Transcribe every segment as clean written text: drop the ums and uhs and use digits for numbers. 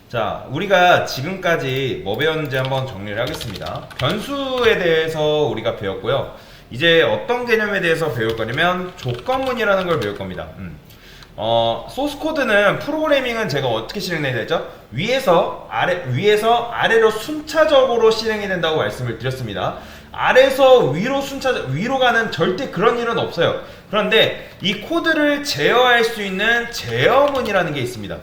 자, 우리가 지금까지 뭐 배웠는지 한번 정리를 하겠습니다. 변수에 대해서 우리가 배웠고요. 이제 어떤 개념에 대해서 배울 거냐면 조건문이라는 걸 배울 겁니다. 소스 코드는 프로그래밍은 제가 어떻게 실행해야 되죠? 위에서 아래로 순차적으로 실행이 된다고 말씀을 드렸습니다. 아래에서 위로 가는 절대 그런 일은 없어요. 그런데 이 코드를 제어할 수 있는 제어문이라는 게 있습니다.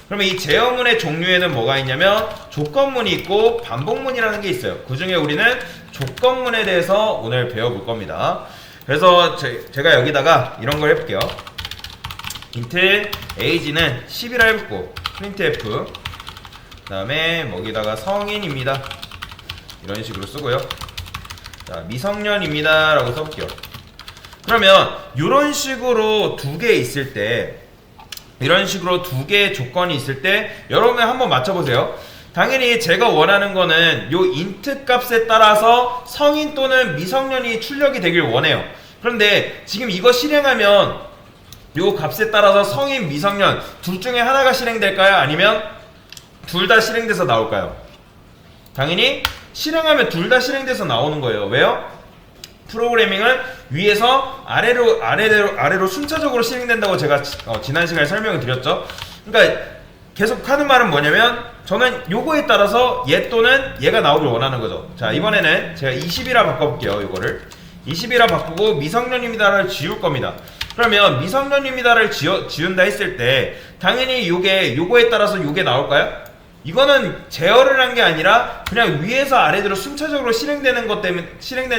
그러면 이 제어문의 종류에는 뭐가 있냐면 조건문이 있고 반복문이라는 게 있어요. 그 중에 우리는 조건문에 대해서 오늘 배워볼 겁니다. 그래서 제가 여기다가 이런 걸 해볼게요. int age는 10이라 해볼고 printf 그 다음에 여기다가 성인입니다. 이런 식으로 쓰고요. 자, 미성년입니다 라고 써볼게요. 그러면 이런 식으로 두 개 있을 때, 이런 식으로 두 개의 조건이 있을 때 여러분 한번 맞춰보세요. 당연히 제가 원하는 거는 요 int 값에 따라서 성인 또는 미성년이 출력이 되길 원해요. 그런데 지금 이거 실행하면 요 값에 따라서 성인, 미성년 둘 중에 하나가 실행될까요? 아니면 둘 다 실행돼서 나올까요? 당연히 실행하면 둘 다 실행돼서 나오는 거예요. 왜요? 프로그래밍은 위에서 아래로 순차적으로 실행된다고 제가 지난 시간에 설명을 드렸죠. 그러니까 계속 하는 말은 뭐냐면 저는 요거에 따라서 얘 또는 얘가 나오길 원하는 거죠. 자, 이번에는 제가 20이라 바꿔볼게요. 요거를 20이라 바꾸고 미성년입니다를 지울 겁니다. 그러면 미성년입니다를 지운다 했을 때 당연히 요거에 따라서 요게 나올까요? 이거는 제어를 한 게 아니라 그냥 위에서 아래로 순차적으로 실행되는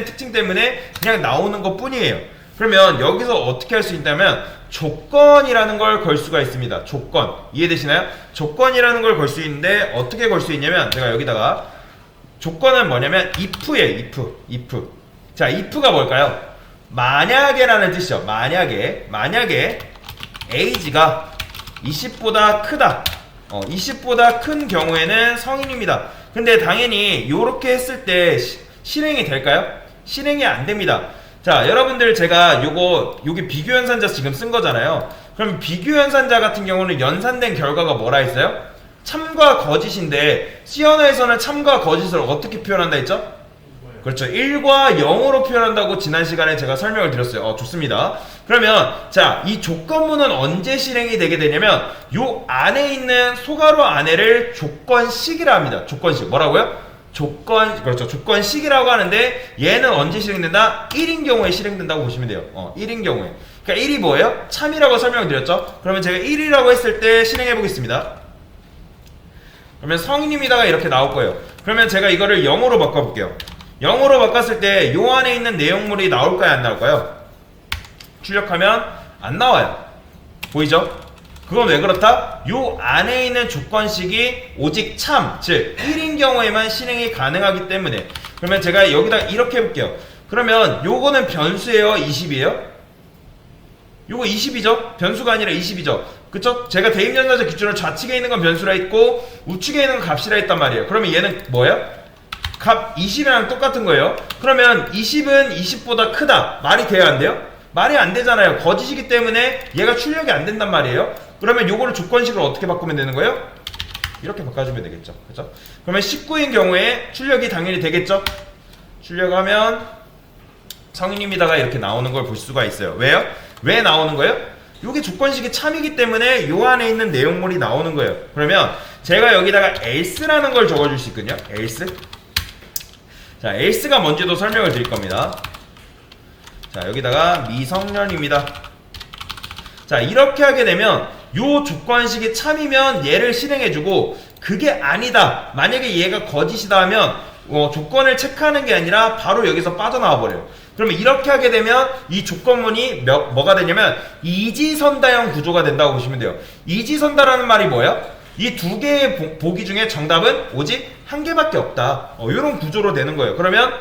특징 때문에 그냥 나오는 것 뿐이에요. 그러면 여기서 어떻게 할 수 있다면 조건이라는 걸 걸 수가 있습니다. 조건. 이해되시나요? 조건이라는 걸 걸 수 있는데 어떻게 걸 수 있냐면 제가 여기다가 조건은 뭐냐면 if예요. if. 자, if가 뭘까요? 만약에라는 뜻이죠. 만약에 age가 20보다 크다. 20보다 큰 경우에는 성인입니다. 근데 당연히 이렇게 했을 때 실행이 될까요? 실행이 안 됩니다. 자, 여러분들 제가 요게 비교연산자 지금 쓴 거잖아요. 그럼 비교연산자 같은 경우는 연산된 결과가 뭐라 했어요? 참과 거짓인데 C 언어에서는 참과 거짓을 어떻게 표현한다 했죠? 그렇죠. 1과 0으로 표현한다고 지난 시간에 제가 설명을 드렸어요. 좋습니다. 그러면 자, 이 조건문은 언제 실행이 되게 되냐면 요 안에 있는 소괄호 안에를 조건식이라 합니다. 조건식. 뭐라고요? 그렇죠. 조건식이라고 하는데 얘는 언제 실행된다? 1인 경우에 실행된다고 보시면 돼요. 1인 경우에. 그러니까 1이 뭐예요? 참이라고 설명을 드렸죠. 그러면 제가 1이라고 했을 때 실행해 보겠습니다. 그러면 성인입니다가 이렇게 나올 거예요. 그러면 제가 이거를 0으로 바꿔볼게요. 0으로 바꿨을 때 요 안에 있는 내용물이 나올까요? 안 나올까요? 출력하면 안 나와요. 보이죠? 그건 왜 그렇다? 요 안에 있는 조건식이 오직 참, 즉 1인 경우에만 실행이 가능하기 때문에. 그러면 제가 여기다 이렇게 해볼게요. 그러면 요거는 변수예요? 20이에요? 요거 20이죠? 변수가 아니라 20이죠? 그쵸? 제가 대입연산자 기준으로 좌측에 있는 건 변수라 했고 우측에 있는 건 값이라 했단 말이에요. 그러면 얘는 뭐예요? 값 20이랑 똑같은 거예요. 그러면 20은 20보다 크다. 말이 돼야 안 돼요? 말이 안 되잖아요. 거짓이기 때문에 얘가 출력이 안 된단 말이에요. 그러면 요거를 조건식으로 어떻게 바꾸면 되는 거예요? 이렇게 바꿔주면 되겠죠. 그죠? 그러면 19인 경우에 출력이 당연히 되겠죠? 출력하면 성인입니다가 이렇게 나오는 걸 볼 수가 있어요. 왜요? 왜 나오는 거예요? 요게 조건식이 참이기 때문에 요 안에 있는 내용물이 나오는 거예요. 그러면 제가 여기다가 else라는 걸 적어줄 수 있거든요. else. 자, else가 뭔지도 설명을 드릴 겁니다. 자, 여기다가 미성년입니다. 자, 이렇게 하게 되면 요 조건식이 참이면 얘를 실행해주고 그게 아니다. 만약에 얘가 거짓이다 하면 조건을 체크하는 게 아니라 바로 여기서 빠져나와 버려요. 그러면 이렇게 하게 되면 이 조건문이 뭐가 되냐면 이지선다형 구조가 된다고 보시면 돼요. 이지선다라는 말이 뭐예요? 이 두 개의 보기 중에 정답은 오직 한 개밖에 없다. 이런 구조로 되는 거예요. 그러면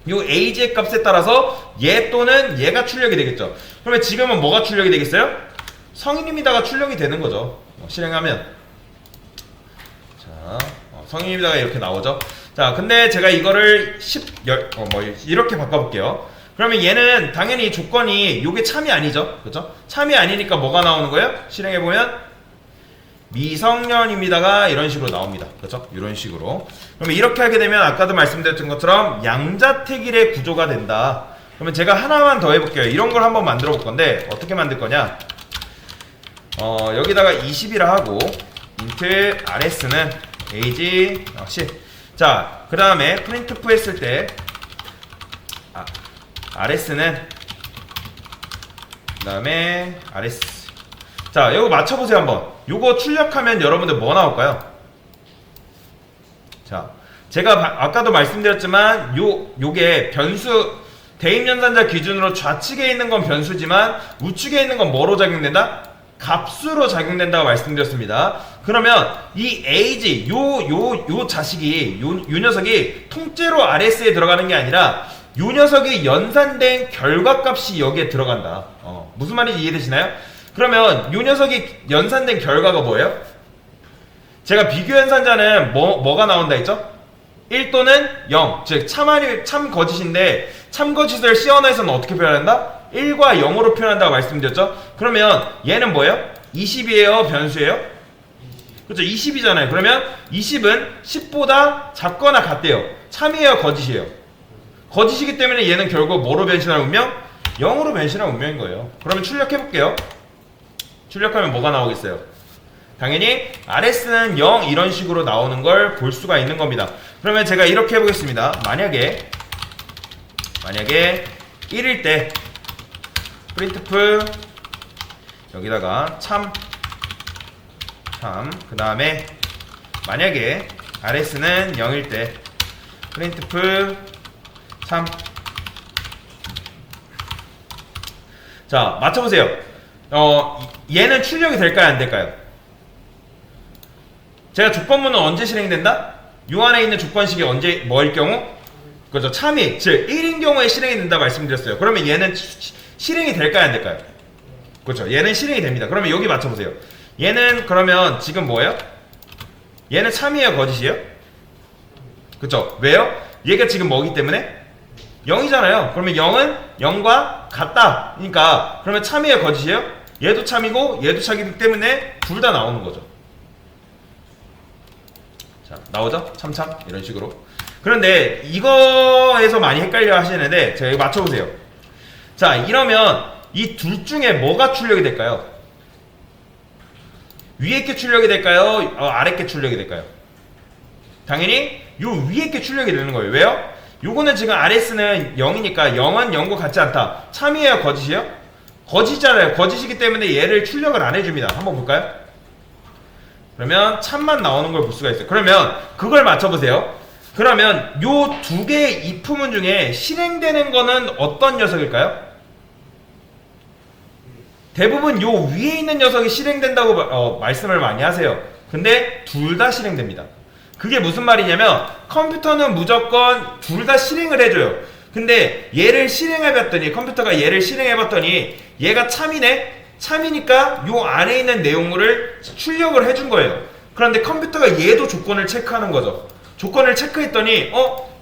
요 age의 값에 따라서 얘 또는 얘가 출력이 되겠죠. 그러면 지금은 뭐가 출력이 되겠어요? 성인입니다가 출력이 되는 거죠. 실행하면 자, 성인입니다가 이렇게 나오죠. 자, 근데 제가 이거를 이렇게 바꿔볼게요. 그러면 얘는 당연히 조건이 요게 참이 아니죠. 그렇죠? 참이 아니니까 뭐가 나오는 거예요? 실행해보면 미성년입니다가 이런 식으로 나옵니다. 그렇죠? 이런 식으로. 그러면 이렇게 하게 되면 아까도 말씀드렸던 것처럼 양자택일의 구조가 된다. 그러면 제가 하나만 더 해볼게요. 이런 걸 한번 만들어 볼 건데 어떻게 만들 거냐? 여기다가 20이라 하고 int rs는 age 10. 자, 그 다음에 printf 했을 때 rs는 그 다음에 rs. 자, 이거 맞춰보세요 한번. 요거 출력하면 여러분들 뭐 나올까요? 자, 제가 아까도 말씀드렸지만 요게 변수 대입연산자 기준으로 좌측에 있는 건 변수지만 우측에 있는 건 뭐로 작용된다? 값수로 작용된다고 말씀드렸습니다. 그러면 이 age 요 자식이 요 녀석이 통째로 RS에 들어가는 게 아니라 요 녀석이 연산된 결과값이 여기에 들어간다. 무슨 말인지 이해되시나요? 그러면 요 녀석이 연산된 결과가 뭐예요? 제가 비교 연산자는 뭐가 나온다 했죠? 1 또는 0, 즉 참 거짓인데 참 거짓을 C 언어에서는 어떻게 표현한다? 1과 0으로 표현한다고 말씀드렸죠? 그러면 얘는 뭐예요? 20이에요? 변수예요? 그렇죠? 20이잖아요. 그러면 20은 10보다 작거나 같대요. 참이에요? 거짓이에요? 거짓이기 때문에 얘는 결국 뭐로 변신할 운명? 0으로 변신할 운명인 거예요. 그러면 출력해볼게요. 출력하면 뭐가 나오겠어요? 당연히 RS는 0 이런 식으로 나오는 걸 볼 수가 있는 겁니다. 그러면 제가 이렇게 해보겠습니다. 만약에 1일 때 printf 여기다가 참 그 다음에 만약에 RS는 0일 때 printf 참. 자, 맞춰보세요. 얘는 출력이 될까요? 안 될까요? 제가 조건문은 언제 실행된다? 요 안에 있는 조건식이 언제 뭐일 경우? 그죠? 참이, 즉 1인 경우에 실행이 된다 말씀드렸어요. 그러면 얘는 실행이 될까요? 안 될까요? 그렇죠. 얘는 실행이 됩니다. 그러면 여기 맞춰보세요. 얘는 그러면 지금 뭐예요? 얘는 참이에요? 거짓이에요? 그쵸? 왜요? 얘가 지금 뭐기 때문에? 0이잖아요. 그러면 0은 0과 같다. 그러니까 그러면 참이에요? 거짓이에요? 얘도 참이고 얘도 참이기 때문에 둘 다 나오는 거죠. 자, 나오죠? 참참 이런 식으로. 그런데 이거에서 많이 헷갈려 하시는데 제가 이거 맞춰보세요. 자, 이러면 이 둘 중에 뭐가 출력이 될까요? 위에 게 출력이 될까요? 아래 게 출력이 될까요? 당연히 요 위에 게 출력이 되는 거예요. 왜요? 요거는 지금 RS는 0이니까 0은 0과 같지 않다. 참이에요? 거짓이에요? 거짓이잖아요. 거짓이기 때문에 얘를 출력을 안 해줍니다. 한번 볼까요? 그러면 참만 나오는 걸 볼 수가 있어요. 그러면 그걸 맞춰보세요. 그러면 요 두 개의 if문 중에 실행되는 거는 어떤 녀석일까요? 대부분 요 위에 있는 녀석이 실행된다고 말씀을 많이 하세요. 근데 둘 다 실행됩니다. 그게 무슨 말이냐면 컴퓨터는 무조건 둘 다 실행을 해줘요. 근데 얘를 실행해봤더니 컴퓨터가 얘를 실행해봤더니 얘가 참이네? 참이니까 요 안에 있는 내용물을 출력을 해준 거예요. 그런데 컴퓨터가 얘도 조건을 체크하는 거죠. 조건을 체크했더니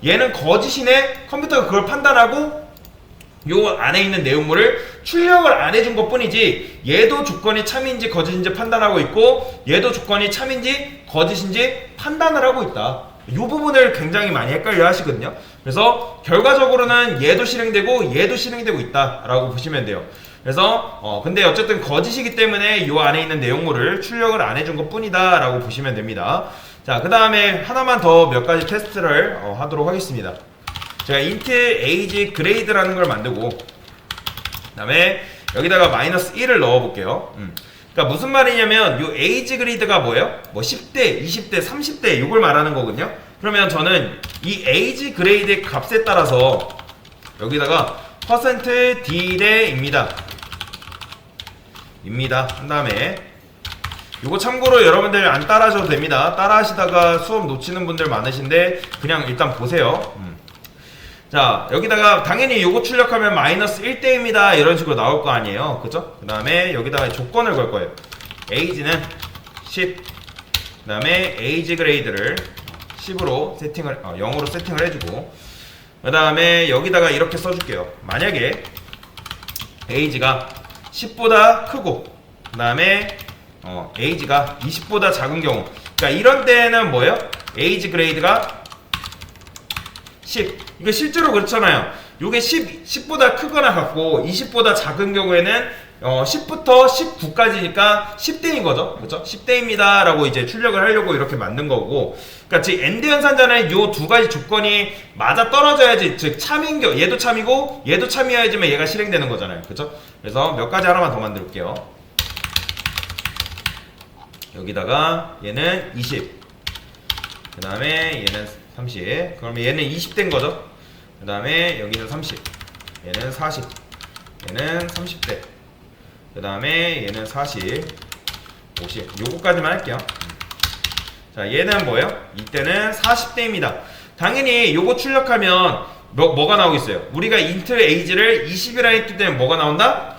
얘는 거짓이네? 컴퓨터가 그걸 판단하고 요 안에 있는 내용물을 출력을 안 해준 것 뿐이지 얘도 조건이 참인지 거짓인지 판단하고 있고 얘도 조건이 참인지 거짓인지 판단을 하고 있다. 이 부분을 굉장히 많이 헷갈려 하시거든요. 그래서 결과적으로는 얘도 실행되고 얘도 실행되고 있다 라고 보시면 돼요. 그래서 근데 어쨌든 거짓이기 때문에 요 안에 있는 내용물을 출력을 안 해준 것 뿐이다 라고 보시면 됩니다. 자, 그 다음에 하나만 더 몇 가지 테스트를 하도록 하겠습니다. 제가 int age grade라는 걸 만들고 그 다음에 여기다가 -1을 넣어 볼게요. 그러니까 무슨 말이냐면 요 age grade가 뭐예요? 뭐 10대, 20대, 30대 이걸 말하는 거거든요. 그러면 저는 이 age grade의 값에 따라서 여기다가 %d/입니다 한 다음에 요거 참고로 여러분들 안 따라 하셔도 됩니다. 따라 하시다가 수업 놓치는 분들 많으신데 그냥 일단 보세요. 자, 여기다가 당연히 요거 출력하면 -1대입니다 이런 식으로 나올 거 아니에요. 그죠? 그 다음에 여기다가 조건을 걸 거예요. age는 10, 그 다음에 age grade를 10으로 세팅을 0으로 세팅을 해주고 그 다음에 여기다가 이렇게 써줄게요. 만약에 age가 10보다 크고 그 다음에 age가 20보다 작은 경우. 그러니까 이런 때는 뭐예요? age 그레이드가 10. 이거 실제로 그렇잖아요. 요게 10보다 크거나 같고 20보다 작은 경우에는 10부터 19까지니까 10대인 거죠. 그렇죠? 10대입니다. 라고 이제 출력을 하려고 이렇게 만든 거고. 그러니까 즉 엔드 연산자는 요 두 가지 조건이 맞아 떨어져야지, 즉 참인 경우, 얘도 참이고 얘도 참이어야지만 얘가 실행되는 거잖아요. 그렇죠? 그래서 몇 가지 하나만 더 만들게요. 여기다가 얘는 20. 그 다음에 얘는 30. 그러면 얘는 20대인 거죠. 그 다음에 여기는 30. 얘는 40. 얘는 30대. 그 다음에 얘는 40, 50. 요거까지만 할게요. 자, 얘는 뭐예요? 이때는 40대입니다. 당연히 요거 출력하면 뭐가 나오겠어요? 우리가 인트 에이지를 20이라 했기 때문에 뭐가 나온다?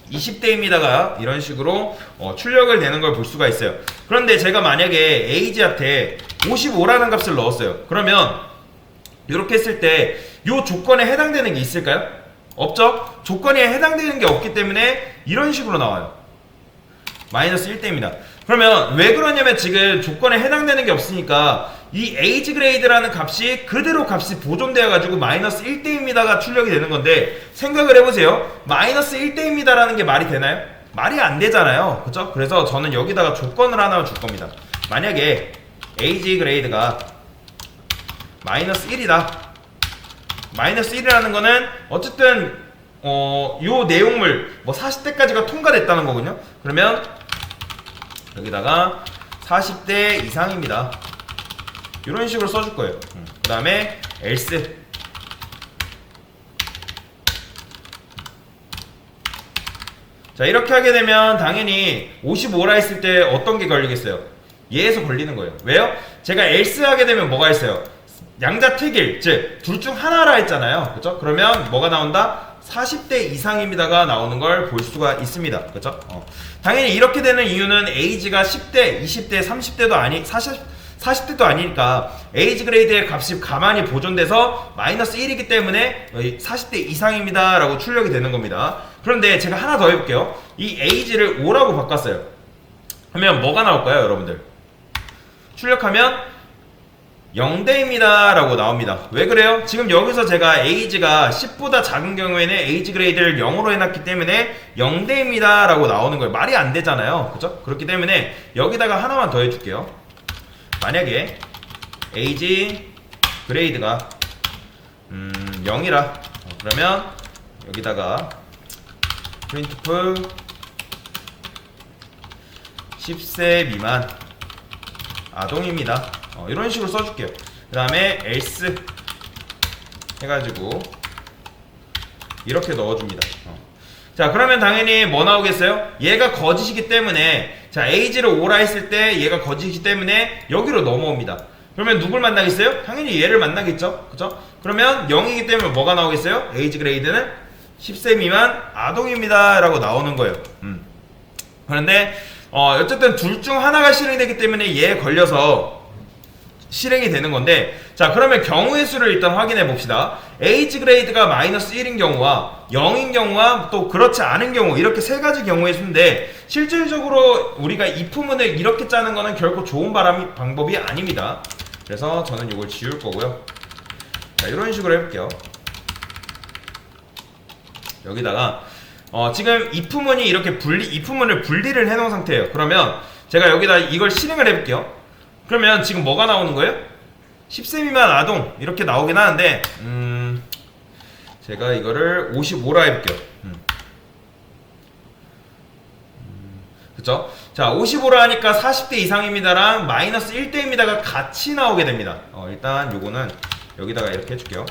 20대입니다가 이런 식으로 출력을 되는 걸 볼 수가 있어요. 그런데 제가 만약에 에이지한테 55라는 값을 넣었어요. 그러면 이렇게 했을 때 요 조건에 해당되는 게 있을까요? 없죠? 조건에 해당되는 게 없기 때문에 이런 식으로 나와요. 마이너스 1대입니다. 그러면 왜 그러냐면 지금 조건에 해당되는 게 없으니까 이 에이지 그레이드라는 값이 그대로 값이 보존되어 가지고 마이너스 1대입니다가 출력이 되는 건데, 생각을 해보세요. 마이너스 1대입니다 라는 게 말이 되나요? 말이 안 되잖아요. 그쵸? 그래서 저는 여기다가 조건을 하나 줄 겁니다. 만약에 에이지 그레이드가 마이너스 1이다. 마이너스 1이라는 거는 어쨌든 요 내용물 뭐 40대까지가 통과됐다는 거군요. 그러면 여기다가 40대 이상입니다. 이런 식으로 써줄 거예요. 그 다음에 else. 자, 이렇게 하게 되면 당연히 55라 했을 때 어떤 게 걸리겠어요? 얘에서 걸리는 거예요. 왜요? 제가 else 하게 되면 뭐가 있어요? 양자 특일, 즉 둘 중 하나라 했잖아요. 그렇죠? 그러면 뭐가 나온다? 40대 이상입니다가 나오는 걸 볼 수가 있습니다. 그렇죠? 당연히 이렇게 되는 이유는 에이지가 10대, 20대, 30대도 아니 40대도 아니니까 에이지 그레이드의 값이 가만히 보존돼서 마이너스 1이기 때문에 40대 이상입니다 라고 출력이 되는 겁니다. 그런데 제가 하나 더 해볼게요. 이 에이지를 5라고 바꿨어요. 하면 뭐가 나올까요, 여러분들? 출력하면 0대입니다 라고 나옵니다. 왜 그래요? 지금 여기서 제가 에이지가 10보다 작은 경우에는 에이지 그레이드를 0으로 해놨기 때문에 0대입니다 라고 나오는 거예요. 말이 안 되잖아요. 그죠? 그렇기 때문에 여기다가 하나만 더 해줄게요. 만약에 에이지 그레이드가 0이라 그러면 여기다가 printf 10세 미만 아동입니다. 이런 식으로 써줄게요. 그 다음에 else 해가지고 이렇게 넣어줍니다. 자, 그러면 당연히 뭐 나오겠어요? 얘가 거짓이기 때문에, 자, age를 5라 했을 때 얘가 거짓이기 때문에 여기로 넘어옵니다. 그러면 누굴 만나겠어요? 당연히 얘를 만나겠죠. 그죠? 그러면 0이기 때문에 뭐가 나오겠어요? age 그레이드는 10세 미만 아동입니다 라고 나오는 거예요. 그런데 어쨌든 둘 중 하나가 실행되기 때문에 얘에 걸려서 실행이 되는 건데, 자, 그러면 경우의 수를 일단 확인해 봅시다. 에이지 그레이드가 마이너스 1인 경우와 0인 경우와 또 그렇지 않은 경우, 이렇게 세 가지 경우의 수인데, 실질적으로 우리가 if문을 이렇게 짜는 거는 결코 좋은 방법이 아닙니다. 그래서 저는 이걸 지울 거고요. 자, 이런 식으로 해볼게요. 여기다가 지금 if문이 이렇게 if문을 분리를 해놓은 상태예요. 그러면 제가 여기다 이걸 실행을 해볼게요. 그러면 지금 뭐가 나오는 거예요? 10세 미만 아동 이렇게 나오긴 하는데 제가 이거를 55라 해볼게요. 그쵸? 자, 55라 하니까 40대 이상입니다랑 마이너스 1대입니다가 같이 나오게 됩니다. 일단 요거는 여기다가 이렇게 해줄게요.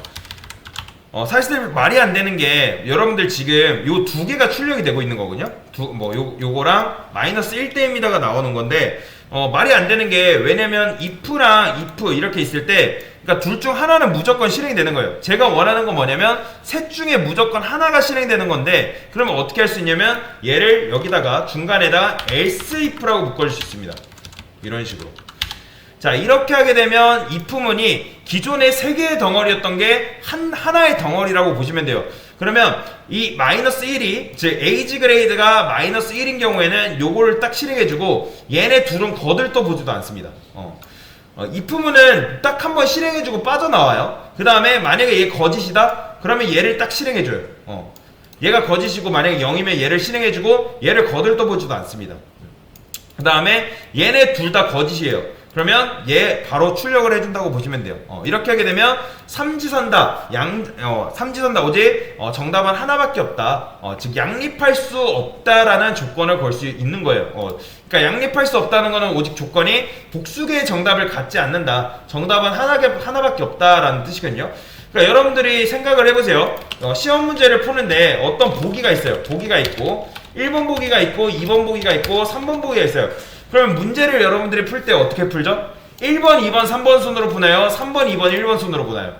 사실 말이 안 되는 게, 여러분들 지금 요 두 개가 출력이 되고 있는 거거든요. 요거랑 마이너스 1대입니다가 나오는 건데, 말이 안 되는 게, 왜냐면 if랑 if 이렇게 있을 때, 그러니까 둘 중 하나는 무조건 실행이 되는 거예요. 제가 원하는 건 뭐냐면 셋 중에 무조건 하나가 실행되는 건데, 그러면 어떻게 할 수 있냐면 얘를 여기다가 중간에다가 else if라고 묶어줄 수 있습니다. 이런 식으로. 자, 이렇게 하게 되면 if문이 기존의 세 개의 덩어리였던 게 하나의 덩어리라고 보시면 돼요. 그러면 이 마이너스 1이 즉 에이지 그레이드가 마이너스 1인 경우에는 요거를 딱 실행해주고 얘네 둘은 거들떠 보지도 않습니다. if문은 딱 한번 실행해주고 빠져나와요. 그 다음에 만약에 얘 거짓이다? 그러면 얘를 딱 실행해줘요. 얘가 거짓이고 만약에 0이면 얘를 실행해주고 얘를 거들떠보지도 않습니다. 그 다음에 얘네 둘 다 거짓이에요. 그러면 얘 바로 출력을 해준다고 보시면 돼요. 이렇게 하게 되면 삼지선다, 삼지선다 오직 정답은 하나밖에 없다. 즉 양립할 수 없다라는 조건을 걸 수 있는 거예요. 그러니까 양립할 수 없다는 거는 오직 조건이 복수개의 정답을 갖지 않는다. 정답은 하나밖에 없다라는 뜻이거든요. 그러니까 여러분들이 생각을 해보세요. 시험 문제를 푸는데 어떤 보기가 있어요. 보기가 있고 1번 보기가 있고 2번 보기가 있고 3번 보기가 있어요. 그러면 문제를 여러분들이 풀 때 어떻게 풀죠? 1번, 2번, 3번 순으로 푸나요? 3번, 2번, 1번 순으로 푸나요?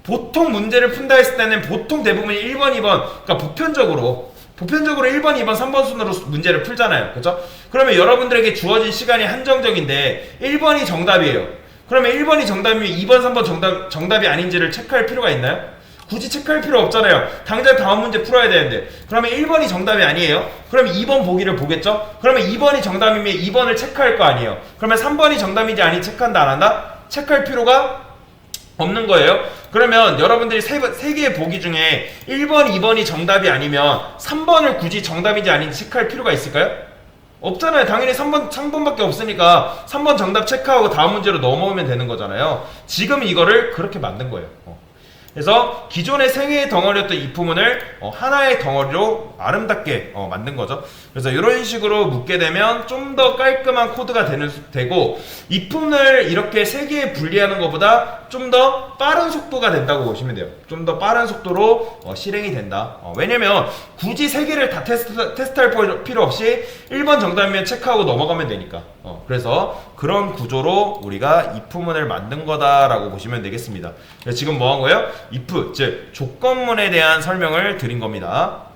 보통 문제를 푼다 했을 때는 보통 대부분 1번, 2번, 그러니까 보편적으로 1번, 2번, 3번 순으로 문제를 풀잖아요. 그렇죠? 그러면 여러분들에게 주어진 시간이 한정적인데 1번이 정답이에요. 그러면 1번이 정답이면 2번, 3번 정답이 아닌지를 체크할 필요가 있나요? 굳이 체크할 필요 없잖아요. 당장 다음 문제 풀어야 되는데. 그러면 1번이 정답이 아니에요? 그러면 2번 보기를 보겠죠? 그러면 2번이 정답이면 2번을 체크할 거 아니에요? 그러면 3번이 정답인지 아닌지 체크한다 안 한다? 체크할 필요가 없는 거예요. 그러면 여러분들이 세 개의 보기 중에 1번, 2번이 정답이 아니면 3번을 굳이 정답인지 아닌지 체크할 필요가 있을까요? 없잖아요. 당연히 3번밖에 없으니까 3번 정답 체크하고 다음 문제로 넘어오면 되는 거잖아요. 지금 이거를 그렇게 만든 거예요. 그래서 기존의 세 개의 덩어리였던 if문을 하나의 덩어리로 아름답게 만든 거죠. 그래서 이런 식으로 묶게 되면 좀 더 깔끔한 코드가 되고 if문을 이렇게 세 개에 분리하는 것보다 좀 더 빠른 속도가 된다고 보시면 돼요. 좀 더 빠른 속도로 실행이 된다. 왜냐면 굳이 세 개를 다 테스트할 필요 없이 1번 정답이면 체크하고 넘어가면 되니까. 그래서 그런 구조로 우리가 if문을 만든 거다라고 보시면 되겠습니다. 지금 뭐 한 거예요? if, 즉 조건문에 대한 설명을 드린 겁니다.